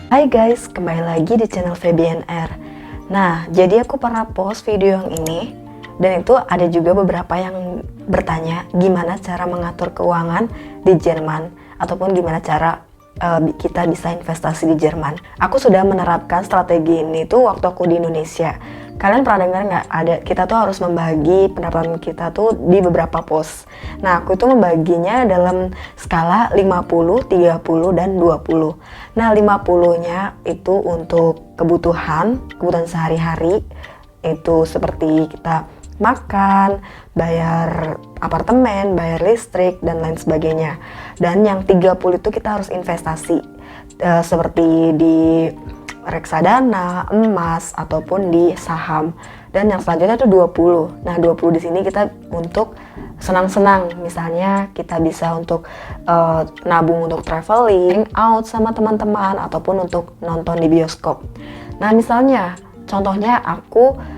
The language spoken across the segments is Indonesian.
Hai guys, kembali lagi di channel VBNR. Nah, jadi aku pernah post video yang ini, dan itu ada juga beberapa yang bertanya gimana cara mengatur keuangan di Jerman, ataupun gimana cara kita bisa investasi di Jerman. Aku sudah menerapkan strategi ini tuh waktu aku di Indonesia. Kalian pernah dengar nggak? Kita tuh harus membagi pendapatan kita tuh di beberapa pos. Nah, aku itu membaginya dalam skala 50, 30, dan 20. Nah, 50-nya itu untuk kebutuhan sehari-hari. Itu seperti kita makan, bayar apartemen, bayar listrik, dan lain sebagainya. Dan yang 30 itu kita harus investasi, seperti di reksadana, emas, ataupun di saham. Dan yang selanjutnya itu 20. Nah, 20 di sini kita untuk senang-senang. Misalnya kita bisa untuk nabung untuk traveling, out sama teman-teman, ataupun untuk nonton di bioskop. Nah, misalnya, contohnya aku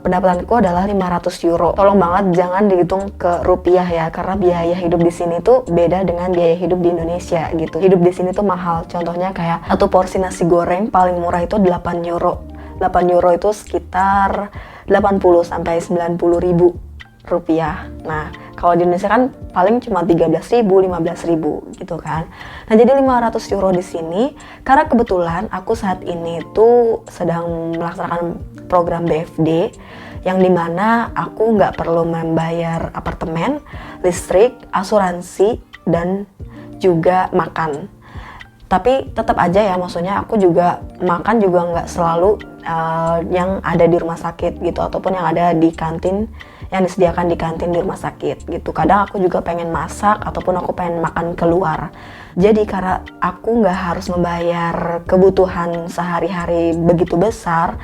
pendapatanku adalah 500 euro. Tolong banget jangan dihitung ke rupiah ya, karena biaya hidup di sini tuh beda dengan biaya hidup di Indonesia gitu. Hidup di sini tuh mahal. Contohnya kayak satu porsi nasi goreng paling murah itu 8 euro. 8 euro itu sekitar 80 sampai 90 ribu rupiah. Nah, kalau di Indonesia kan paling cuma 13.000, 15.000 gitu kan. Nah, jadi 500 euro di sini karena kebetulan aku saat ini tuh sedang melaksanakan program BFD yang dimana aku nggak perlu membayar apartemen, listrik, asuransi, dan juga makan. Tapi tetap aja ya, maksudnya aku juga makan juga nggak selalu yang ada di rumah sakit gitu, ataupun yang ada di kantin, yang disediakan di kantin di rumah sakit gitu. Kadang aku juga pengen masak, ataupun aku pengen makan keluar. Jadi karena aku nggak harus membayar kebutuhan sehari-hari begitu besar,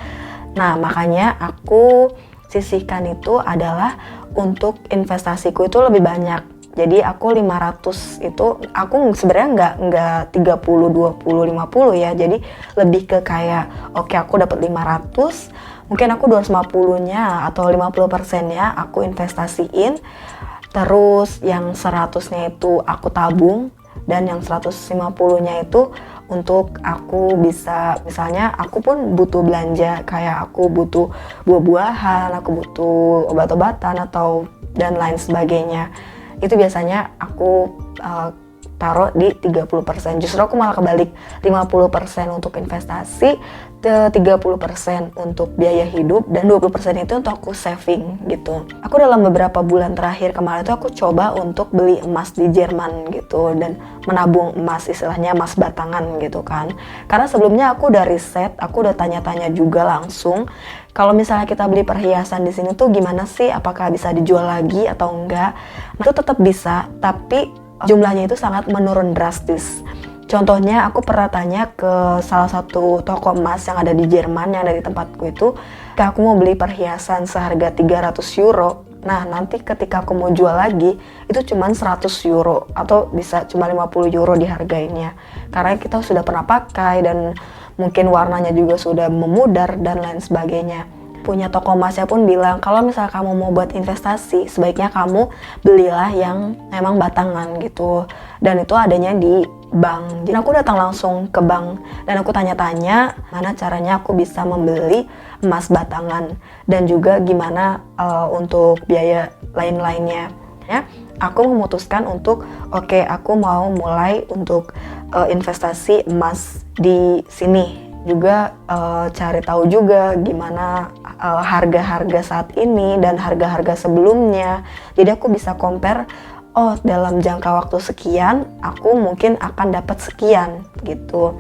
nah makanya aku sisihkan itu adalah untuk investasiku itu lebih banyak. Jadi aku 500 itu aku sebenarnya nggak 30 20 50 ya. Jadi lebih ke kayak oke, aku dapat 500, mungkin aku 250-nya atau 50%-nya aku investasiin. Terus yang 100-nya itu aku tabung, dan yang 150-nya itu untuk aku bisa, misalnya aku pun butuh belanja, kayak aku butuh buah-buahan, aku butuh obat-obatan atau dan lain sebagainya. Itu biasanya aku taruh di 30%. Justru aku malah kebalik, 50% untuk investasi, 30% untuk biaya hidup, dan 20% itu untuk aku saving gitu. Aku dalam beberapa bulan terakhir kemarin itu aku coba untuk beli emas di Jerman gitu, dan menabung emas, istilahnya emas batangan gitu kan. Karena sebelumnya aku udah riset, aku udah tanya-tanya juga langsung, kalau misalnya kita beli perhiasan di sini tuh gimana sih, apakah bisa dijual lagi atau enggak. Nah, itu tetap bisa, tapi jumlahnya itu sangat menurun drastis. Contohnya aku pernah tanya ke salah satu toko emas yang ada di Jerman, yang ada di tempatku itu, aku mau beli perhiasan seharga 300 euro. Nah, nanti ketika aku mau jual lagi, itu cuma 100 euro, atau bisa cuma 50 euro dihargainya. Karena kita sudah pernah pakai, dan mungkin warnanya juga sudah memudar, dan lain sebagainya. Punya toko emasnya pun bilang, kalau misalnya kamu mau buat investasi, sebaiknya kamu belilah yang memang batangan gitu. Dan itu adanya di bank. Jadi aku datang langsung ke bank, dan aku tanya-tanya mana caranya aku bisa membeli emas batangan, dan juga gimana untuk biaya lain-lainnya. Ya, aku memutuskan untuk oke, aku mau mulai untuk investasi emas di sini. Juga cari tahu juga gimana harga-harga saat ini dan harga-harga sebelumnya. Jadi aku bisa compare, oh dalam jangka waktu sekian aku mungkin akan dapat sekian gitu.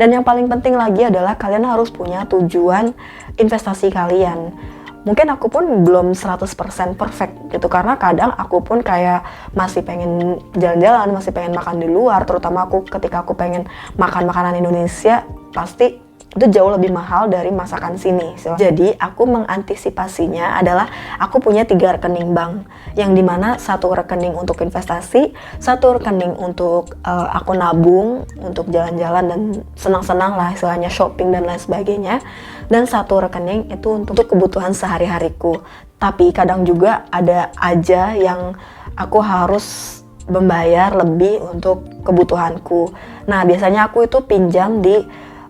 Dan yang paling penting lagi adalah kalian harus punya tujuan investasi kalian. Mungkin aku pun belum 100% perfect gitu, karena kadang aku pun kayak masih pengen jalan-jalan, masih pengen makan di luar, terutama ketika aku pengen makan makanan Indonesia, pasti itu jauh lebih mahal dari masakan sini. Jadi aku mengantisipasinya adalah aku punya 3 rekening bank, yang dimana satu rekening untuk investasi, satu rekening untuk aku nabung untuk jalan-jalan dan senang-senang lah, istilahnya shopping dan lain sebagainya, dan satu rekening itu untuk kebutuhan sehari-hariku. Tapi kadang juga ada aja yang aku harus membayar lebih untuk kebutuhanku. Nah, biasanya aku itu pinjam di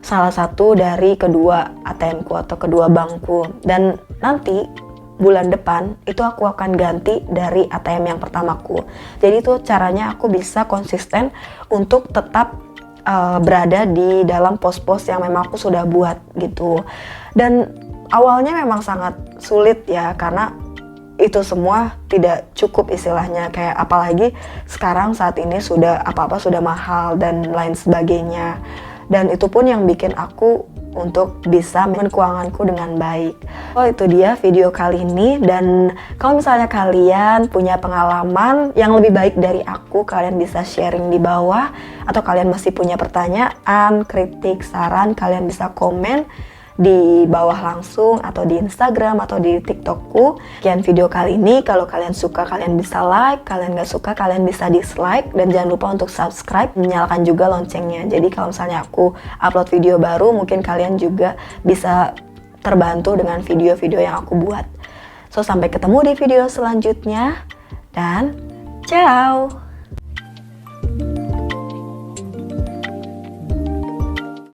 salah satu dari kedua ATM-ku atau kedua bankku. Dan nanti bulan depan itu aku akan ganti dari ATM yang pertamaku. Jadi itu caranya aku bisa konsisten untuk tetap berada di dalam pos-pos yang memang aku sudah buat gitu. Dan awalnya memang sangat sulit ya, karena itu semua tidak cukup istilahnya, kayak apalagi sekarang saat ini sudah apa-apa sudah mahal dan lain sebagainya. Dan itu pun yang bikin aku untuk bisa manajemen keuanganku dengan baik. Oh, itu dia video kali ini. Dan kalau misalnya kalian punya pengalaman yang lebih baik dari aku, kalian bisa sharing di bawah. Atau kalian masih punya pertanyaan, kritik, saran, kalian bisa komen di bawah langsung, atau di Instagram atau di TikTokku. Sekian video kali ini. Kalau kalian suka kalian bisa like, kalian gak suka kalian bisa dislike, dan jangan lupa untuk subscribe, nyalakan juga loncengnya. Jadi kalau misalnya aku upload video baru, mungkin kalian juga bisa terbantu dengan video-video yang aku buat. So, sampai ketemu di video selanjutnya, dan ciao.